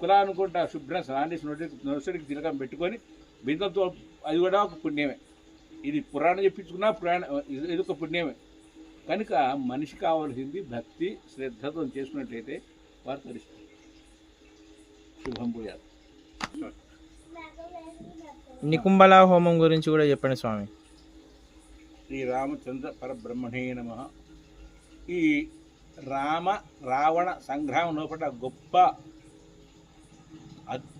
కులానుకుంటా శుభ్రం స్నానం చేసి నొసడికి తిలకం పెట్టుకొని బిందంతో అది కూడా ఒక పుణ్యమే. ఇది పురాణం చెప్పించుకున్నా ఇది ఒక పుణ్యమే. కనుక మనిషి కావాల్సింది భక్తి శ్రద్ధతో చేసుకున్నట్లయితే వారు తరిస్తారు. శుభం పోయారు. నికుంభలా హోమం గురించి కూడా చెప్పండి స్వామి. శ్రీరామచంద్ర పరబ్రహ్మణే నమః. ఈ రావణ సంగ్రామం లోపల గొప్ప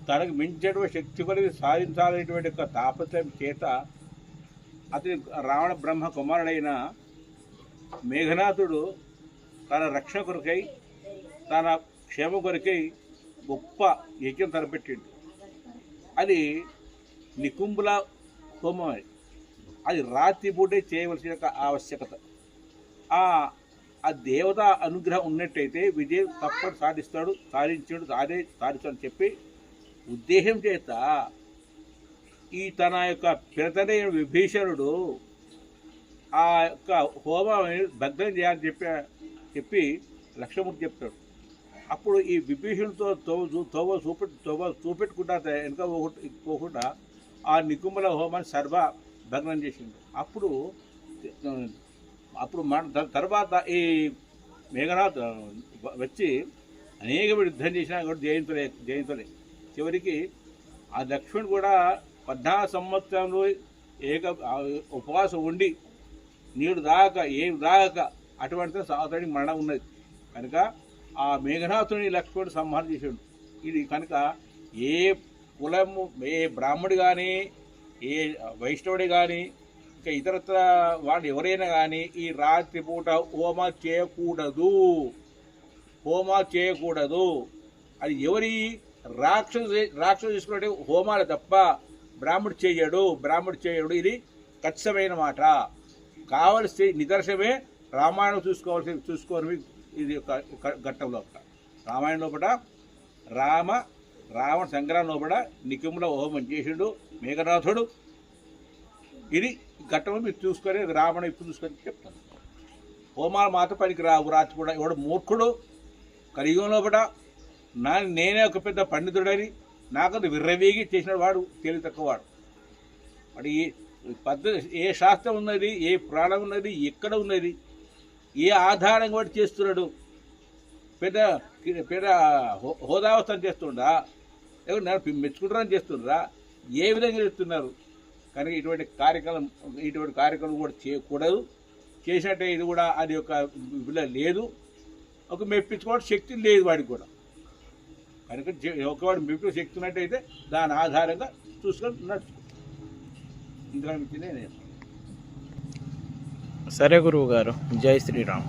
తనకు మించేటువంటి శక్తి కొలిది సాధించాలనేటువంటి ఒక తాపత్రయం చేత అతని రావణ బ్రహ్మ కుమారుడైన మేఘనాథుడు తన రక్షణ కొరకై తన క్షేమ కొరకై గొప్ప యజ్ఞం తలపెట్టిండు. అది నికుంభల హోమం. అది రాత్రి పూటే చేయవలసిన ఆవశ్యకత. ఆ దేవత అనుగ్రహం ఉన్నట్టయితే విజయం తప్పని సాధించాడు సాధిస్తాడని చెప్పి ఉద్దేశం చేత ఈ తన యొక్క పిరతనైన విభీషణుడు ఆ యొక్క హోమాన్ని భగ్నం చేయాలని చెప్పి లక్ష్మణుడు చెప్తాడు. అప్పుడు ఈ విభీషణుడితో చూపెట్టుకుంటా వెనుక పోకుండా ఆ నికుంభల హోమాన్ని సర్వ భగ్నం చేసిండు. అప్పుడు తర్వాత ఈ మేఘనాథ్ వచ్చి అనేక యుద్ధం చేసినా కూడా జయించలే. చివరికి ఆ లక్ష్మణుడు కూడా 14 సంవత్సరంలో ఉపవాసం ఉండి నీడు దాకా ఏం దాకా అటువంటి అతడి మరణం ఉన్నది. కనుక ఆ మేఘనాథుని లక్ష్మణుడు సంహారం చేసాడు. ఇది కనుక ఏ కులము ఏ బ్రాహ్మడు కానీ ఏ వైష్ణవుడి కానీ ఇంకా ఇతరత్ర వాళ్ళు ఎవరైనా కానీ ఈ రాత్రిపూట హోమాలు చేయకూడదు. అది ఎవరి రాక్షసు చేసుకునే హోమాలు తప్ప బ్రాహ్మడు చేయడు. ఇది ఖచ్చితమైన మాట. కావలసి నిదర్శనమే రామాయణం చూసుకోవాలి. ఇది ఒక ఘట్టం లోపల రామాయణం లోపల రావణ సంగ్రహం లోపల నికుంభల హోమం చేసిండు మేఘనాథుడు. ఇది ఘట్టం మీరు చూసుకొని రావణ ఇప్పుడు చూసుకొని చెప్తాను. హోమాలు మాత్రం పనికి రావు. రాత్రి కూడా ఎవడు మూర్ఖుడు కలియుగం లోపల నేనే ఒక పెద్ద పండితుడని నాకంత విర్రవేగి చేసిన వాడు తెలివి తక్కువవాడు. వాడు ఏ శాస్త్రం ఉన్నది, ఏ పురాణం ఉన్నది, ఎక్కడ ఉన్నది, ఏ ఆధారంగా వాడు చేస్తున్నాడు? పెద్ద హోదావస్థ చేస్తుండా, ఎవరు మెచ్చుకుంటారని చేస్తుండ్రా? ఏ విధంగా చేస్తున్నారు? కనుక ఇటువంటి కార్యక్రమం కూడా చేయకూడదు. చేసినట్టే ఇది కూడా అది ఒక విలువ లేదు. ఒక మెప్పించుకోవడం శక్తి లేదు వాడికి కూడా. కనుక ఒకవాడు మెప్పించే శక్తి ఉన్నట్టయితే దాని ఆధారంగా చూసుకొని నడుచుకో. ఇందులో నేను సరే గురువు గారు, జై శ్రీరామ్.